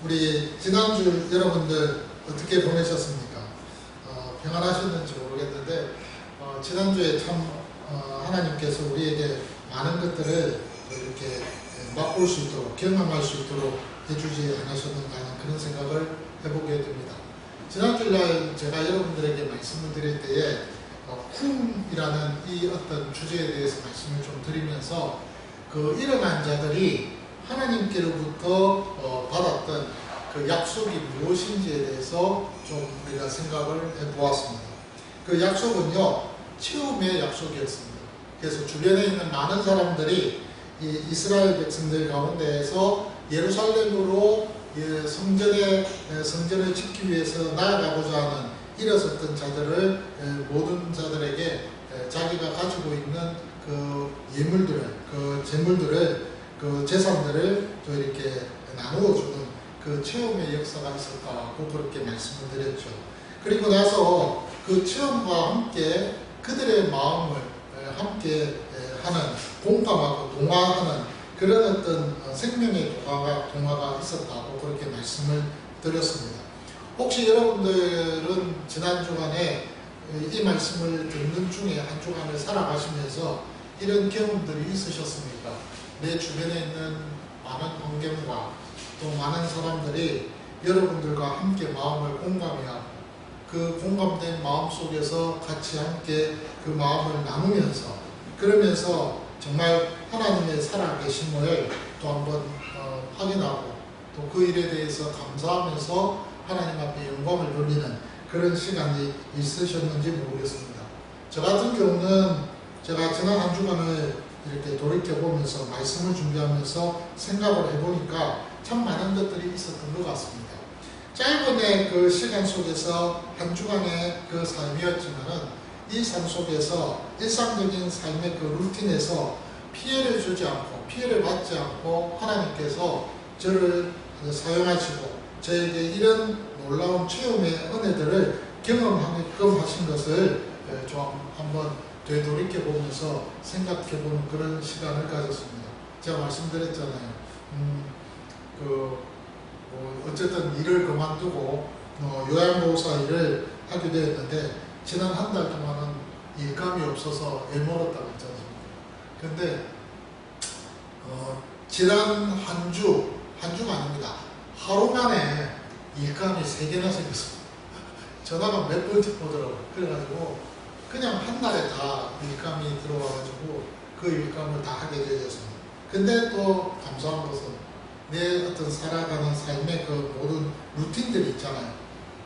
우리 지난주 여러분들 어떻게 보내셨습니까? 평안하셨는지 모르겠는데 지난주에 참 하나님께서 우리에게 많은 것들을 이렇게 맛볼 수 있도록 경험할 수 있도록 해주지 않으셨는가 하는 그런 생각을 해보게 됩니다. 지난주날 제가 여러분들에게 말씀을 드릴 때에 쿰이라는 이 어떤 주제에 대해서 말씀을 좀 드리면서 그 일어난 자들이 하나님께로부터 받았던 그 약속이 무엇인지에 대해서 좀 우리가 생각을 해보았습니다. 그 약속은요, 체험의 약속이었습니다. 그래서 주변에 있는 많은 사람들이 이 이스라엘 백성들 가운데에서 예루살렘으로 성전을 짓기 위해서 나아가고자 하는 일어섰던 자들을 모든 자들에게 자기가 가지고 있는 그 예물들을, 그 재물들을, 그 재산들을 또 이렇게 나누어주는 그 체험의 역사가 있었다고 그렇게 말씀을 드렸죠. 그리고 나서 그 체험과 함께 그들의 마음을 함께 하는, 공감하고 동화하는 그런 어떤 생명의 동화가 있었다고 그렇게 말씀을 드렸습니다. 혹시 여러분들은 지난 주간에 이 말씀을 듣는 중에 한 주간을 살아가시면서 이런 경험들이 있으셨습니까? 내 주변에 있는 많은 환경과 또 많은 사람들이 여러분들과 함께 마음을 공감해하고 그 공감된 마음 속에서 같이 함께 그 마음을 나누면서 그러면서 정말 하나님의 살아계심을 또 한번 확인하고 또 그 일에 대해서 감사하면서 하나님 앞에 영광을 돌리는 그런 시간이 있으셨는지 모르겠습니다. 저 같은 경우는 제가 지난 한 주간을 이렇게 돌이켜보면서 말씀을 준비하면서 생각을 해보니까 참 많은 것들이 있었던 것 같습니다. 짧은 그 시간 속에서 한 주간의 그 삶이었지만은 이 삶 속에서 일상적인 삶의 그 루틴에서 피해를 주지 않고 피해를 받지 않고 하나님께서 저를 사용하시고 저에게 이런 놀라운 체험의 은혜들을 경험하게끔 하신 것을 좀 한번 되돌이켜보면서 생각해보는 그런 시간을 가졌습니다. 제가 말씀드렸잖아요. 어쨌든 일을 그만두고 요양보호사 일을 하게 되었는데 지난 한 달 동안은 일감이 없어서 애멀었다고 했잖아요. 근데 지난 한주가 아닙니다. 하루 만에 일감이 3개나 생겼습니다. 전화가 몇 번째 오더라고요. 그래가지고 그냥 한 날에 다 일감이 들어와가지고 그 일감을 다 하게 되었습니다. 근데 또 감사한 것은 내 어떤 살아가는 삶의 그 모든 루틴들이 있잖아요.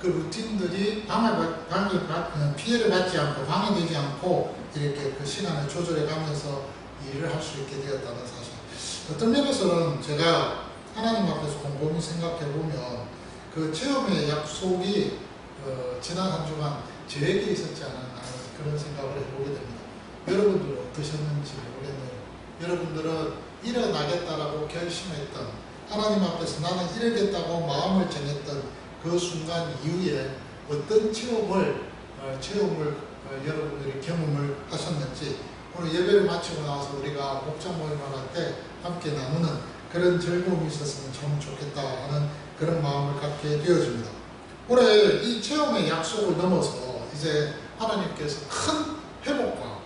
그 루틴들이 피해를 받지 않고 방해되지 않고 이렇게 그 시간을 조절해 가면서 일을 할 수 있게 되었다는 사실. 어떤 면에서는 제가 하나님 앞에서 곰곰이 생각해 보면 그 체험의 약속이 지난 한 주간 저에게 있었지 않았나 그런 생각을 해보게 됩니다. 여러분들은 어떠셨는지 모르겠네요. 여러분들은 일어나겠다라고 결심했던 하나님 앞에서 나는 이러겠다고 마음을 정했던 그 순간 이후에 어떤 체험을 여러분들이 경험을 하셨는지 오늘 예배를 마치고 나와서 우리가 목장 모임을 할 때 함께 나누는 그런 즐거움이 있었으면 참 좋겠다 하는 그런 마음을 갖게 되어집니다. 올해 이 체험의 약속을 넘어서 이제 하나님께서 큰 회복과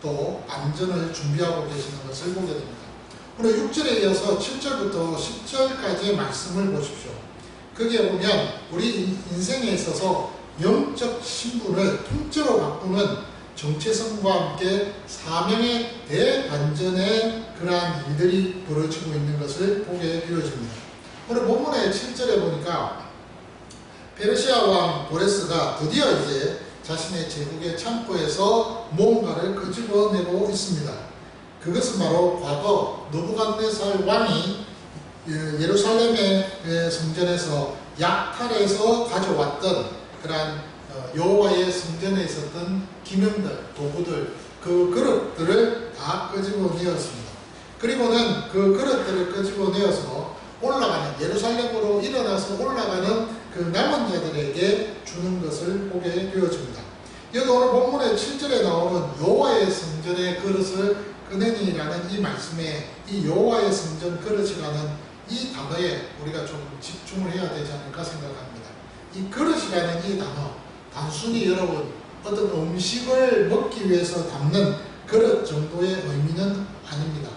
또 안전을 준비하고 계시는 것을 보게 됩니다. 오늘 6절에 이어서 7절부터 10절까지의 말씀을 보십시오. 거기에 보면 우리 인생에 있어서 영적 신분을 통째로 바꾸는 정체성과 함께 사명의 대반전의 그러한 일들이 벌어지고 있는 것을 보게 되어집니다. 오늘 본문의 7절에 보니까 페르시아 왕 고레스가 드디어 이제 자신의 제국의 창고에서 무언가를 끄집어내고 있습니다. 그것은 바로 과거 느부갓네살 왕이 예루살렘의 성전에서 약탈해서 가져왔던 그러한 여호와의 성전에 있었던 기명들, 도구들, 그 그릇들을 다 끄집어내었습니다. 그리고는 그 그릇들을 끄집어내어서 올라가는, 예루살렘으로 일어나서 올라가는 그 남은 자들에게 주는 것을 보게 되어집니다. 여기 오늘 본문의 7절에 나오는 여호와의 성전의 그릇을 꺼내니라는 이 말씀에 이 여호와의 성전 그릇이라는 이 단어에 우리가 좀 집중을 해야 되지 않을까 생각합니다. 이 그릇이라는 이 단어, 단순히 여러분 어떤 음식을 먹기 위해서 담는 그릇 정도의 의미는 아닙니다.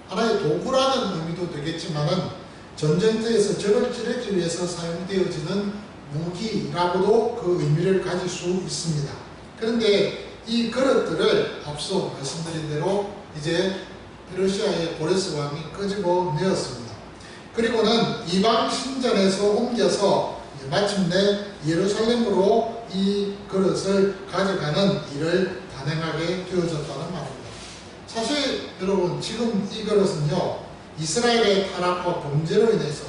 하나의 도구라는 의미도 되겠지만은 전쟁터에서 적을 찌르기 위해서 사용되어지는 무기라고도 그 의미를 가질 수 있습니다. 그런데 이 그릇들을 앞서 말씀드린 대로 이제 페르시아의 고레스 왕이 끄집어내었습니다. 그리고는 이방 신전에서 옮겨서 마침내 예루살렘으로 이 그릇을 가져가는 일을 단행하게 되어졌다는 말입니다. 사실 여러분 지금 이 그릇은요, 이스라엘의 타락과 범죄로 인해서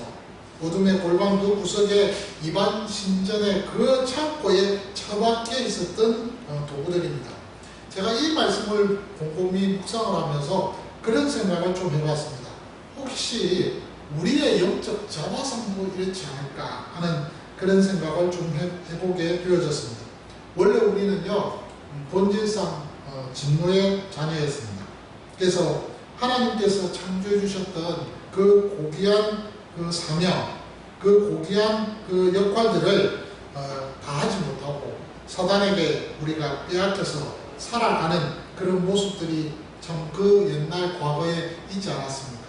어둠의 골방 그 구석에 이방 신전의 그 창고에 처박혀 있었던 도구들입니다. 제가 이 말씀을 곰곰이 묵상을 하면서 그런 생각을 좀 해봤습니다. 혹시 우리의 영적 자바상도 이렇지 않을까 하는 그런 생각을 좀 해보게 되어졌습니다. 원래 우리는요, 본질상 진노의 자녀였습니다. 그래서 하나님께서 창조해 주셨던 그 고귀한 그 사명, 그 고귀한 그 역할들을 다 하지 못하고 사단에게 우리가 빼앗겨서 살아가는 그런 모습들이 참 그 옛날 과거에 있지 않았습니까?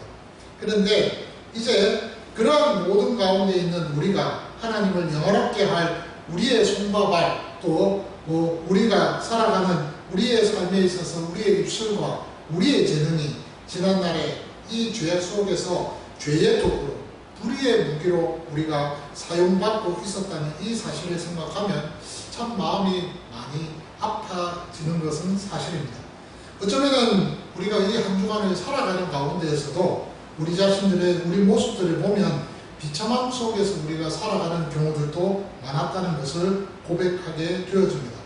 그런데 이제 그러한 모든 가운데 있는 우리가 하나님을 영원롭게 할 우리의 손과 발, 또 우리가 살아가는 우리의 삶에 있어서 우리의 입술과 우리의 재능이 지난날에 이 죄악 속에서 죄의 도구로, 불의의 무기로 우리가 사용받고 있었다는 이 사실을 생각하면 참 마음이 많이 아파지는 것은 사실입니다. 어쩌면은 우리가 이 한 주간을 살아가는 가운데에서도 우리 자신들의 우리 모습들을 보면 비참함 속에서 우리가 살아가는 경우들도 많았다는 것을 고백하게 되어집니다.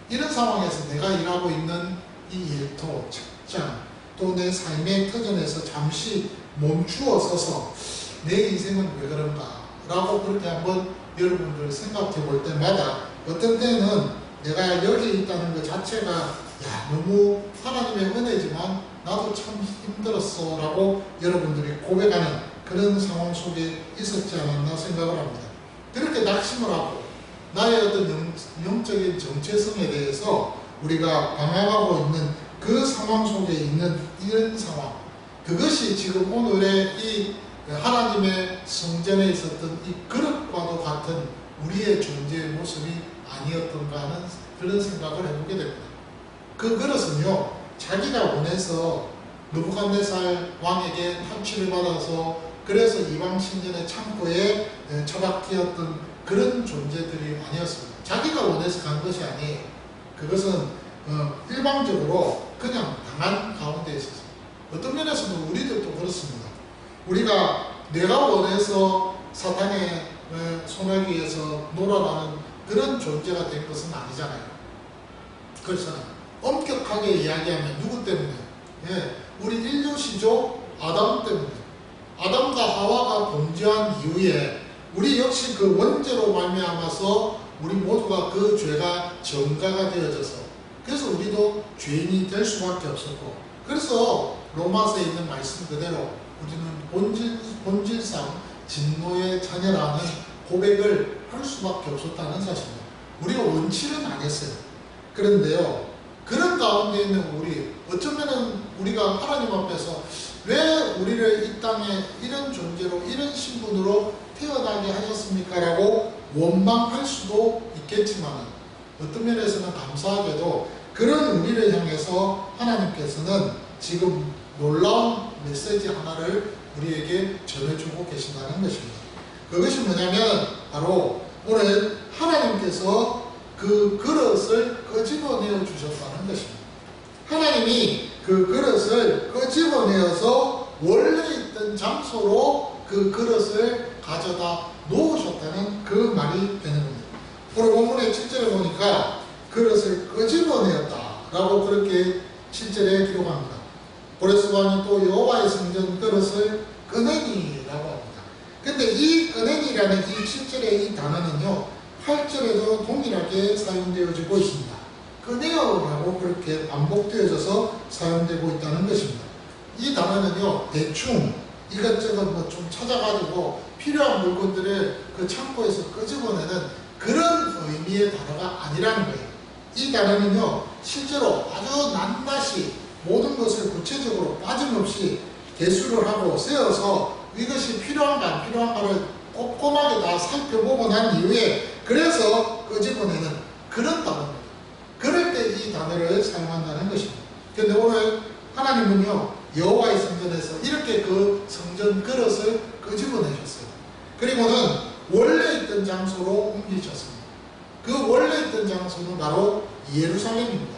이런 상황에서 내가 일하고 있는 이 일터, 직장, 또 내 삶의 터전에서 잠시 멈추어 서서 내 인생은 왜 그런가 라고 그렇게 한번 여러분들 생각해 볼 때마다 어떤 때는 내가 여기 있다는 것 자체가 너무 하나님의 은혜지만 나도 참 힘들었어 라고 여러분들이 고백하는 그런 상황 속에 있었지 않았나 생각을 합니다. 그렇게 낙심을 하고 나의 어떤 영적인 정체성에 대해서 우리가 방황하고 있는 그 상황 속에 있는 이런 상황, 그것이 지금 오늘의 이 하나님의 성전에 있었던 이 그릇과도 같은 우리의 존재의 모습이 아니었던가 하는 그런 생각을 해보게 됩니다. 그 그릇은요, 자기가 원해서 느부갓네살 왕에게 탄취를 받아서 그래서 이방 신전의 창고에 처박히었던 그런 존재들이 아니었습니다. 자기가 원해서 간 것이 아니에요. 그것은 일방적으로 그냥 당한 가운데 있었습니다. 어떤 면에서는 우리들도 그렇습니다. 우리가 내가 원해서 사탄의 손아귀에서 놀아나는 그런 존재가 된 것은 아니잖아요. 그래서 엄격하게 이야기하면 누구 때문에? 우리 인류 시조 아담 때문에. 아담과 하와가 범죄한 이후에 우리 역시 그 원죄로 말미암아서 우리 모두가 그 죄가 전가가 되어져서 그래서 우리도 죄인이 될 수밖에 없었고, 그래서 로마서에 있는 말씀 그대로 우리는 본질상 진노의 자녀라는 고백을 할 수밖에 없었다는 사실입니다. 우리가 원치는 않았어요. 그런데요, 그런 가운데 있는 우리, 어쩌면은 우리가 하나님 앞에서 왜 우리를 이 땅에 이런 존재로, 이런 신분으로 태어나게 하셨습니까? 라고 원망할 수도 있겠지만, 어떤 면에서는 감사하게도 그런 우리를 향해서 하나님께서는 지금 놀라운 메시지 하나를 우리에게 전해주고 계신다는 것입니다. 그것이 뭐냐면 바로 오늘 하나님께서 그 그릇을 끄집어내어 주셨다는 것입니다. 하나님이 그 그릇을 끄집어내어서 원래 있던 장소로 그 그릇을 가져다 놓으셨다는 그 말이 되는 겁니다. 오늘 본문의 7절에 보니까 그릇을 끄집어내었다라고 그렇게 7절에 기록합니다. 고레스 왕이 또 여호와의 성전 그릇을 꺼내니라고 합니다. 근데 이 꺼내니라는 이 7절의 이 단어는요, 8절에도 동일하게 사용되어지고 있습니다. 꺼내어라고 그렇게 반복되어져서 사용되고 있다는 것입니다. 이 단어는요, 대충 이것저것 뭐 좀 찾아가지고 필요한 물건들을 그 창고에서 끄집어내는 그런 의미의 단어가 아니라는 거예요. 이 단어는요, 실제로 아주 낱낱이 모든 것을 구체적으로 빠짐없이 개수를 하고 세어서 이것이 필요한가 안 필요한가를 꼼꼼하게 다 살펴보고 난 이후에 그래서 끄집어내는 그런 단어입니다. 그럴 때 이 단어를 사용한다는 것입니다. 그런데 오늘 하나님은요, 여호와의 성전에서 이렇게 그 성전 그릇을 끄집어내셨어요. 그리고는 원래 있던 장소로 옮기셨습니다. 그 원래 있던 장소는 바로 예루살렘입니다.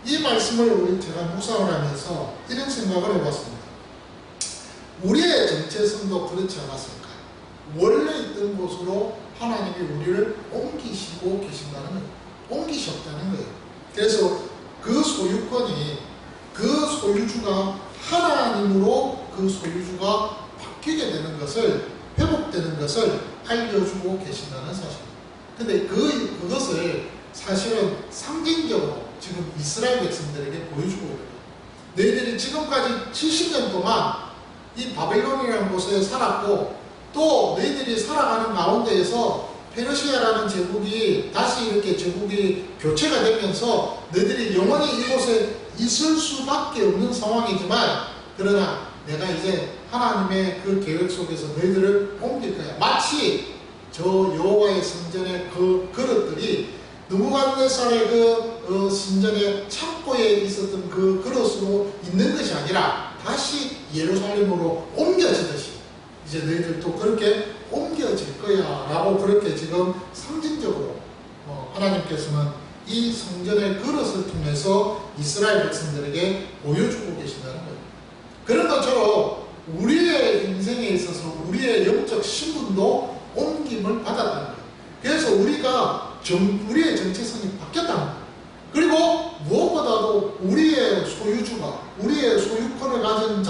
이 말씀을 제가 묵상을 하면서 이런 생각을 해봤습니다. 우리의 정체성도 그렇지 않았을까? 원래 있던 곳으로 하나님이 우리를 옮기시고 계신다는 거예요. 옮기셨다는 거예요. 그래서 그 소유권이 그 소유주가 하나님으로 그 소유주가 바뀌게 되는 것을, 회복되는 것을 알려주고 계신다는 사실입니다. 근데 그것을 사실은 상징적으로 지금 이스라엘 백성들에게 보여주고 있는 거예요. 너희들이 지금까지 70년 동안 이 바벨론이라는 곳에 살았고, 또 너희들이 살아가는 가운데에서 페르시아라는 제국이 다시 이렇게 제국이 교체가 되면서 너희들이 영원히 이곳에 있을 수밖에 없는 상황이지만, 그러나 내가 이제 하나님의 그 계획 속에서 너희들을 옮길 거야. 마치 저 여호와의 성전의 그 그릇들이 느부갓네살의 그 신전의 창고에 있었던 그 그릇으로 있는 것이 아니라 다시 예루살렘으로 옮겨지듯이 이제 너희들도 그렇게 옮겨질 거야 라고 그렇게 지금 상징적으로 하나님께서는 이 성전의 그릇을 통해서 이스라엘 백성들에게 보여주고 계신다는 거예요. 그런 것처럼 우리의 인생에 있어서 우리의 영적 신분도 옮김을 받았다는 거예요. 그래서 우리의 정체성이 바뀌었다는 거예요. 그리고 무엇보다도 우리의 소유주가, 우리의 소유권을 가진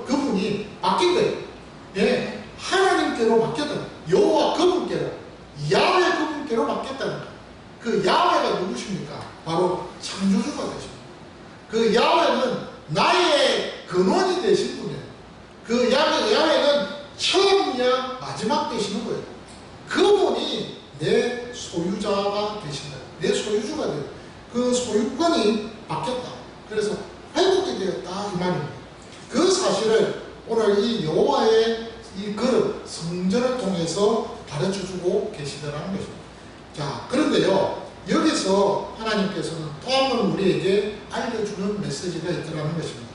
그분이 바뀐 거예요. 예, 하나님께로 바뀌었다는 거예요. 여호와 그분께로, 야훼 그분께로 바뀌었다는 거예요. 그 야훼가 누구십니까? 바로 창조주가 되십니다. 그 야훼는 나의 근원이 되신 분이에요. 그 야훼는 처음이야 마지막 되시는 거예요. 그분이 내 소유자가 되신다. 내 소유주가 돼요. 그 소유권이 바뀌었다. 그래서 회복이 되었다 이 말입니다. 그 사실을 오늘 이 여호와의 이 그릇 성전을 통해서 가르쳐주고 계시더라는 것입니다. 자, 그런데요, 여기서 하나님께서는 또 한 번 우리에게 알려주는 메시지가 있더라는 것입니다.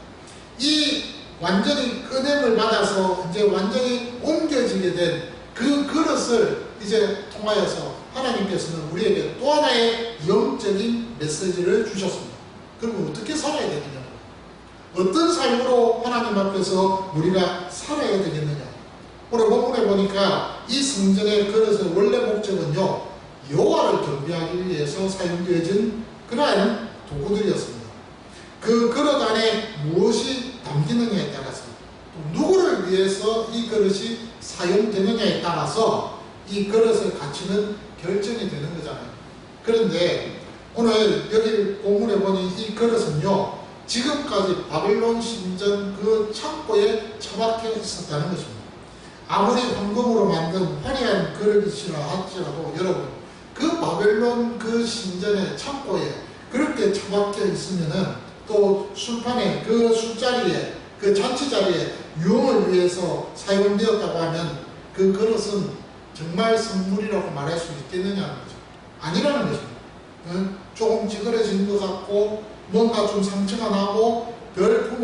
이 완전히 꺼냄을 받아서 이제 완전히 옮겨지게 된 그 그릇을 이제 통하여서 하나님께서는 우리에게 또 하나의 영적인 메시지를 주셨습니다. 그럼 어떻게 살아야 되느냐? 어떤 삶으로 하나님 앞에서 우리가 살아야 되겠느냐? 오늘 본문에 보니까 이 성전의 그릇의 원래 목적은요, 여호와를 경배하기 위해서 사용되어진 그러한 도구들이었습니다. 그 그릇 안에 무엇이 담기느냐에 따라서, 또 누구를 위해서 이 그릇이 사용되느냐에 따라서 이 그릇의 가치는 결정이 되는 거잖아요. 그런데 오늘 여기 본문에 보니 이 그릇은요, 지금까지 바벨론 신전 그 창고에 처박혀 있었다는 것입니다. 아무리 황금으로 만든 화려한 그릇이라 할지라도 여러분, 그 바벨론 그 신전의 창고에 그렇게 처박혀 있으면은, 또 술판에 그 술자리에 그 잔치자리에 유흥을 위해서 사용되었다고 하면 그 그릇은 정말 선물이라고 말할 수 있겠느냐는 거죠. 아니라는 것입니다. 조금 찌그러진 것 같고 뭔가 좀 상처가 나고 볼품이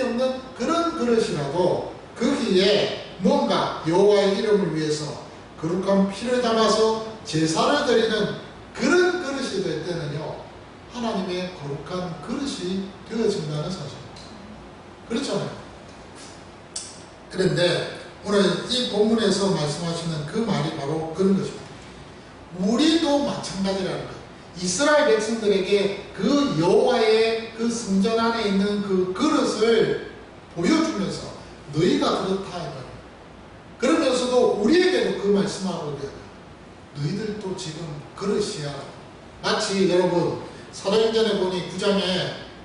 없는 그런 그릇이라도 거기에 뭔가 여호와의 이름을 위해서 거룩한 피를 담아서 제사를 드리는 그런 그릇이 될 때는요, 하나님의 거룩한 그릇이 되어진다는 사실입니다. 그렇잖아요. 그런데 오늘 이 본문에서 말씀하시는 그 말이 바로 그런 것입니다. 우리도 마찬가지라는 거예요. 이스라엘 백성들에게 그 여호와의 그 성전 안에 있는 그 그릇을 보여주면서 너희가 그렇다 이거예요. 그러면서도 우리에게도 그 말씀하고 있어요. 너희들도 지금 그릇이야. 마치 여러분 사도행전에 보니 9장에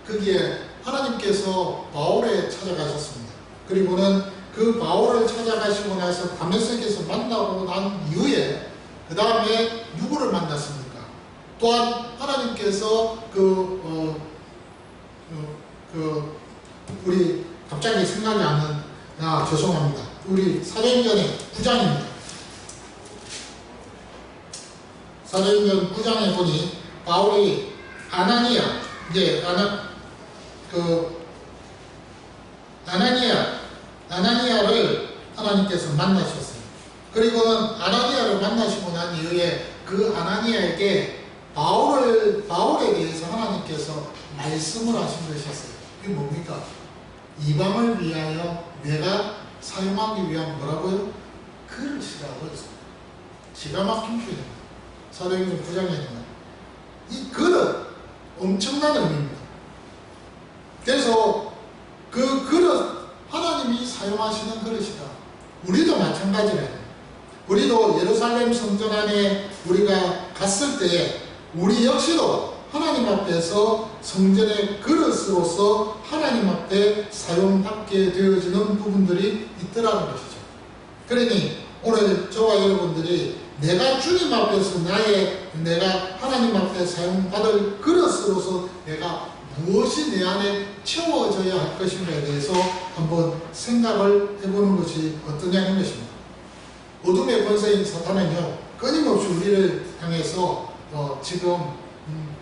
거기에 하나님께서 바울에 찾아가셨습니다. 그리고는 그 바울을 찾아가시고 나서 다메섹에서 만나고 난 이후에 그 다음에 누구를 만났습니까? 또한 하나님께서 우리 갑자기 생각이 안 나, 죄송합니다. 우리 사도행전의 9장입니다. 사도행전 9장에 보니 바울이 아나니아, 이제 아나니아를 하나님께서 만나셨어요. 그리고는 아나니아를 만나시고 난 이후에 그 아나니아에게 바울에 대해서 하나님께서 말씀을 하신 것이었어요. 이게 뭡니까? 이방을 위하여 내가 사용하기 위한 뭐라고요? 그릇이라고 했어요. 기가 막힌 표현입니다. 사도행전 9장에 있는 이 그릇, 엄청난 의미입니다. 그래서 그 그릇, 하나님이 사용하시는 그릇이다. 우리도 마찬가지래요. 우리도 예루살렘 성전 안에 우리가 갔을 때 우리 역시도 하나님 앞에서 성전의 그릇으로서 하나님 앞에 사용받게 되어지는 부분들이 있더라는 것이죠. 그러니 오늘 저와 여러분들이 내가 주님 앞에서 내가 하나님 앞에 사용받을 그릇으로서 내가 무엇이 내 안에 채워져야 할 것인가에 대해서 한번 생각을 해보는 것이 어떠냐는 것입니다. 어둠의 권세인 사탄은요, 끊임없이 우리를 향해서 지금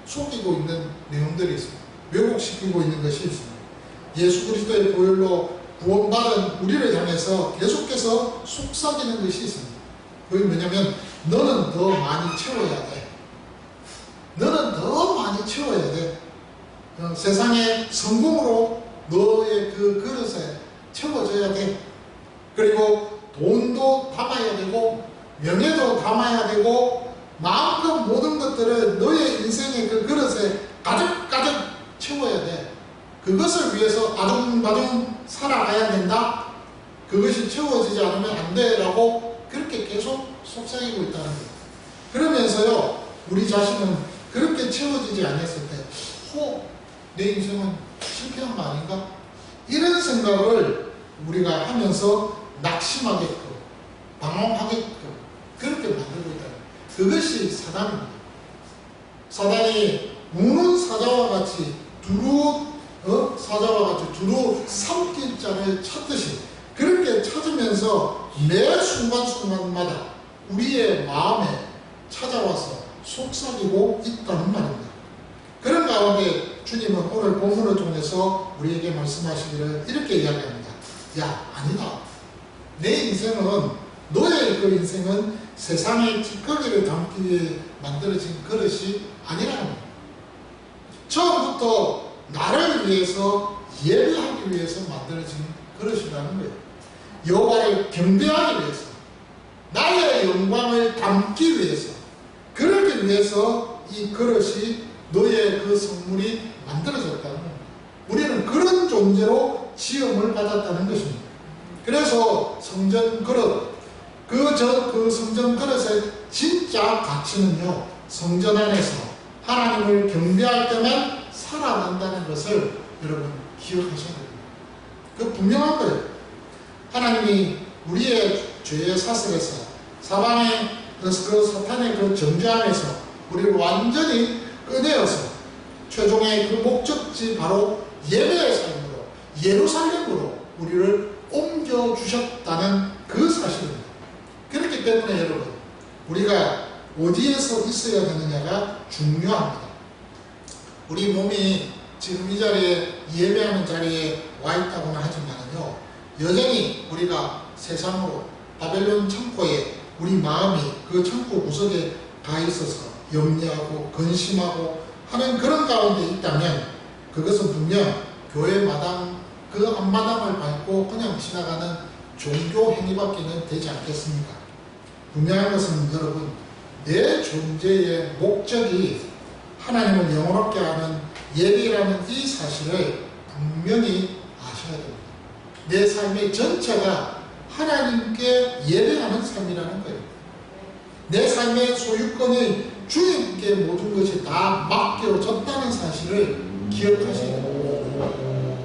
속이고 있는 내용들이 있습니다. 왜곡시키고 있는 것이 있습니다. 예수 그리스도의 보혈로 구원받은 우리를 향해서 계속해서 속삭이는 것이 있습니다. 그게 뭐냐면 너는 더 많이 채워야 돼. 너는 더 많이 채워야 돼. 세상의 성공으로 너의 그 그릇에 채워져야 돼. 그리고 돈도 담아야 되고 명예도 담아야 되고 마음껏 모든 것들을 너의 인생의 그 그릇에 가득가득 채워야 돼. 그것을 위해서 아둥바둥 살아가야 된다. 그것이 채워지지 않으면 안 돼 라고 그렇게 계속 속삭이고 있다는 거예요. 그러면서요, 우리 자신은 그렇게 채워지지 않았을 때 내 인생은 실패한 거 아닌가? 이런 생각을 우리가 하면서 낙심하게끔 방황하게끔 그렇게 만들고 있다. 그것이 사단입니다. 사단이 우는 사자와 같이 두루 삼킬 자를 찾듯이 그렇게 찾으면서 매 순간순간마다 우리의 마음에 찾아와서 속삭이고 있다는 말입니다. 그런 가운데 주님은 오늘 본문을 통해서 우리에게 말씀하시기를 이렇게 이야기합니다. 야, 아니다. 내 인생은, 너의 그 인생은 세상의 찌꺼기를 담기 위해 만들어진 그릇이 아니라는 거예요. 처음부터 나를 위해서 예배하기 위해서 만들어진 그릇이라는 거예요. 여호와를 경배하기 위해서, 나의 영광을 담기 위해서, 그러기 위해서 이 그릇이 너의 그 성물이 만들어졌다는 겁니다. 우리는 그런 존재로 지음을 받았다는 것입니다. 그래서 성전 그릇, 그 성전 그릇의 진짜 가치는요, 성전 안에서 하나님을 경배할 때만 살아난다는 것을 여러분 기억하셔야 됩니다. 그 분명한 거예요. 하나님이 우리의 죄의 사슬에서 사방의 그 사탄의 그 정죄 안에서 우리를 완전히 꺼내어서 최종의 그 목적지 바로 예배의 삶으로 예루살렘으로 우리를 옮겨주셨다는 그 사실입니다. 그렇기 때문에 여러분, 우리가 어디에서 있어야 되느냐가 중요합니다. 우리 몸이 지금 이 자리에 예배하는 자리에 와 있다고는 하지만요, 여전히 우리가 세상으로 바벨론 창고에 우리 마음이 그 창고 구석에 가 있어서 염려하고 근심하고 하는 그런 가운데 있다면 그것은 분명 교회 마당 그 앞마당을 밟고 그냥 지나가는 종교 행위밖에는 되지 않겠습니까? 분명한 것은 여러분, 내 존재의 목적이 하나님을 영원롭게 하는 예배라는 이 사실을 분명히 아셔야 됩니다. 내 삶의 전체가 하나님께 예배하는 삶이라는 거예요. 내 삶의 소유권이 주님께 모든 것이 다 맡겨졌다는 사실을 기억하셔야 됩니다.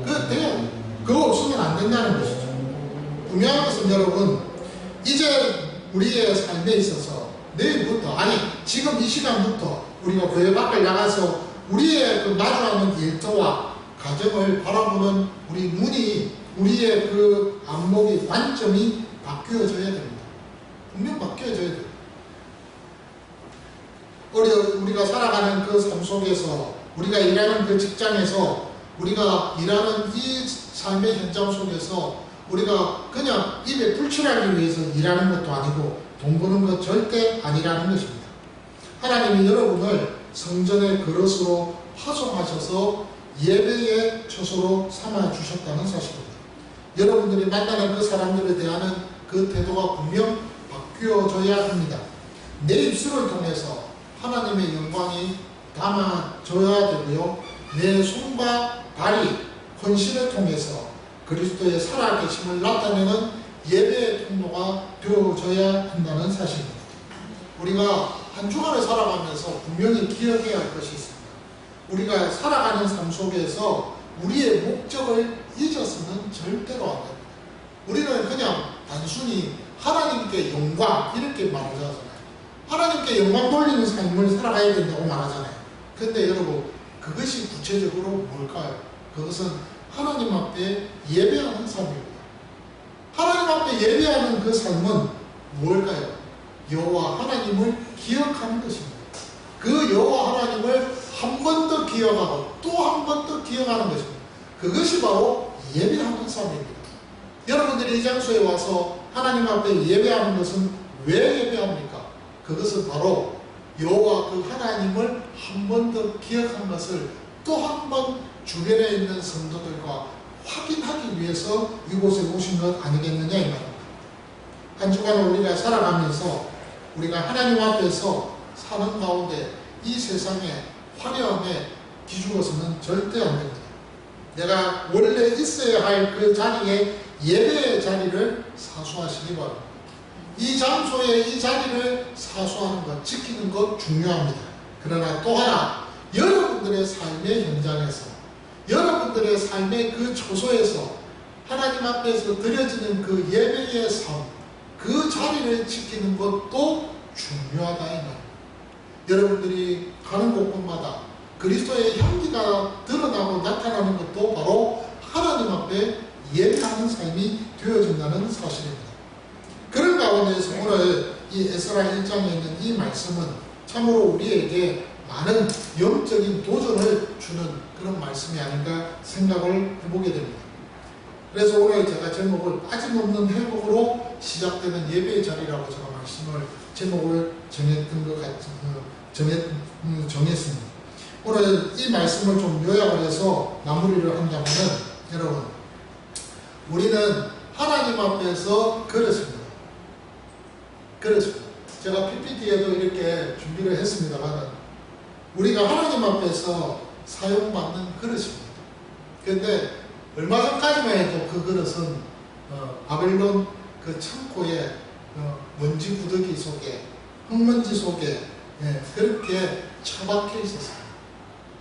그거 돼요. 그거 없으면 안 된다는 것이죠. 분명한 것은 여러분, 이제 우리의 삶에 있어서 내일부터, 아니 지금 이 시간부터 우리가 교회 밖을 나가서 우리의 그 마주하는 일터와 가정을 바라보는 우리 눈이, 우리의 그 안목이, 관점이 바뀌어져야 됩니다. 분명 바뀌어져야 돼요. 우리가 살아가는 그 삶 속에서, 우리가 일하는 그 직장에서, 우리가 일하는 이 삶의 현장 속에서 우리가 그냥 입에 불칠하기 위해서 일하는 것도 아니고 돈 버는 것 절대 아니라는 것입니다. 하나님이 여러분을 성전의 그릇으로 파송하셔서 예배의 처소로 삼아주셨다는 사실입니다. 여러분들이 만나는 그 사람들에 대한 그 태도가 분명 바뀌어져야 합니다. 내 입술을 통해서 하나님의 영광이 담아져야 되고요. 내 손과 발이, 헌신을 통해서 그리스도의 살아계심을 나타내는 예배의 통로가 되어져야 한다는 사실입니다. 우리가 한 주간을 살아가면서 분명히 기억해야 할 것이 있습니다. 우리가 살아가는 삶 속에서 우리의 목적을 잊어서는 절대로 안 됩니다. 우리는 그냥 단순히 하나님께 영광 이렇게 말하잖아요. 하나님께 영광 돌리는 삶을 살아가야 된다고 말하잖아요. 근데 여러분, 그것이 구체적으로 뭘까요? 그것은 하나님 앞에 예배하는 삶입니다. 하나님 앞에 예배하는 그 삶은 뭘까요? 여호와 하나님을 기억하는 것입니다. 그 여호와 하나님을 한 번 더 기억하고 또 한 번 더 기억하는 것입니다. 그것이 바로 예배하는 삶입니다. 여러분들이 이 장소에 와서 하나님 앞에 예배하는 것은 왜 예배합니까? 그것은 바로 여호와 그 하나님을 한 번 더 기억한 것을 또 한 번 주변에 있는 성도들과 확인하기 위해서 이곳에 오신 것 아니겠느냐 이 말입니다. 한 주간을 우리가 살아가면서 우리가 하나님 앞에서 사는 가운데 이 세상의 화려함에 기죽어서는 절대 안 됩니다. 내가 원래 있어야 할 그 자리에 예배의 자리를 사수하시기 바랍니다. 이 장소에 이 자리를 사수하는 것, 지키는 것 중요합니다. 그러나 또 하나, 여러분들의 삶의 현장에서, 여러분들의 삶의 그 초소에서 하나님 앞에서 드려지는 그 예배의 삶, 그 자리를 지키는 것도 중요하다 이 말입니다. 여러분들이 가는 곳곳마다 그리스도의 향기가 드러나고 나타나는 것도 바로 하나님 앞에 예배하는 삶이 되어진다는 사실입니다. 그런 가운데서 오늘 이 에스라 1장에 있는 이 말씀은 참으로 우리에게 많은 영적인 도전을 주는 그런 말씀이 아닌가 생각을 해보게 됩니다. 그래서 오늘 제가 제목을 빠짐없는 회복으로 시작되는 예배의 자리라고 제가 제목을 정했던 것 정했습니다. 오늘 이 말씀을 좀 요약을 해서 마무리를 한다면, 여러분, 우리는 하나님 앞에서 그렇습니다. 제가 PPT에도 이렇게 준비를 했습니다만, 우리가 하나님 앞에서 사용받는 그릇입니다. 그런데 얼마 전까지만 해도 그 그릇은 바벨론 그 창고에 먼지 구더기 속에, 흙먼지 속에 그렇게 처박혀 있었어요.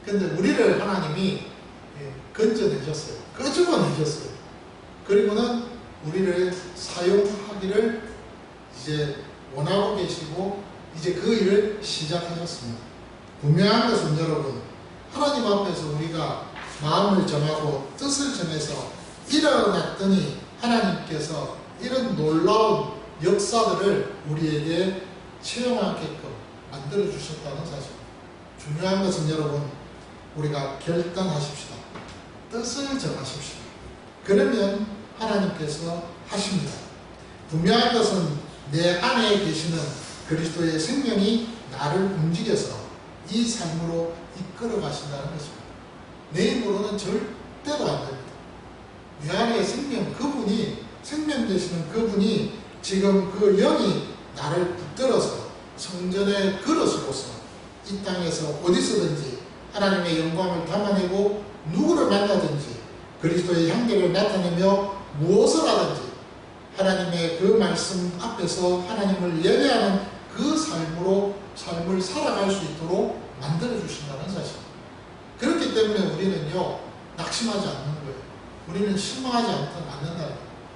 그런데 우리를 하나님이 건져내셨어요. 끄집어내셨어요. 그리고는 우리를 사용하기를 이제 원하고 계시고 이제 그 일을 시작하셨습니다. 분명한 것은 여러분, 하나님 앞에서 우리가 마음을 정하고 뜻을 정해서 일어났더니 하나님께서 이런 놀라운 역사들을 우리에게 체험하게끔 만들어주셨다는 사실. 중요한 것은 여러분, 우리가 결단하십시다. 뜻을 정하십시다. 그러면 하나님께서 하십니다. 분명한 것은 내 안에 계시는 그리스도의 생명이 나를 움직여서 이 삶으로 이끌어 가신다는 것입니다. 내 힘으로는 절대로 안 됩니다. 내 안에 그분이, 생명 되시는 그분이 지금 그 영이 나를 붙들어서 성전의 그릇으로서 이 땅에서 어디서든지 하나님의 영광을 담아내고 누구를 만나든지 그리스도의 향기를 나타내며 무엇을 하든지 하나님의 그 말씀 앞에서 하나님을 예배하는 그 삶을 살아갈 수 있도록 만들어주신다는 사실. 그렇기 때문에 우리는요, 낙심하지 않는 거예요. 우리는 실망하지 않는다.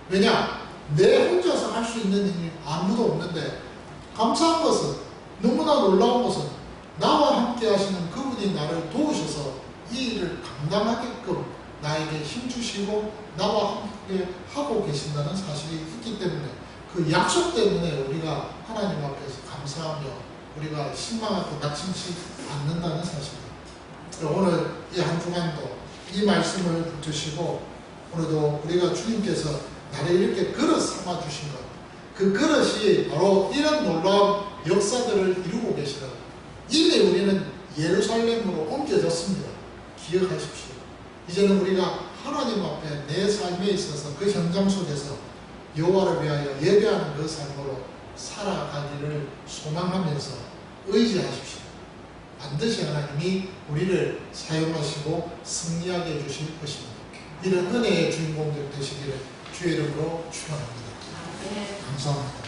왜냐? 내 혼자서 할 수 있는 일이 아무도 없는데 감사한 것은 너무나 놀라운 것은 나와 함께 하시는 그분이 나를 도우셔서 이 일을 감당하게끔 나에게 힘주시고 나와 함께 하고 계신다는 사실이 있기 때문에 그 약속 때문에 우리가 하나님 앞에서 감사하며 우리가 실망하고 낙심치 않는다는 사실입니다. 오늘 이 한 주간도 이 말씀을 붙드시고 오늘도 우리가 주님께서 나를 이렇게 그릇 삼아 주신 것, 그 그릇이 바로 이런 놀라운 역사들을 이루고 계시다. 이미 우리는 예루살렘으로 옮겨졌습니다. 기억하십시오. 이제는 우리가 하나님 앞에 내 삶에 있어서 그 현장 속에서 여호와를 위하여 예배하는 그 삶으로 살아가기를 소망하면서 의지하십시오. 반드시 하나님이 우리를 사용하시고 승리하게 해주실 것입니다. 이런 은혜의 주인공들 되시기를 주의 이름으로 축원합니다. 감사합니다.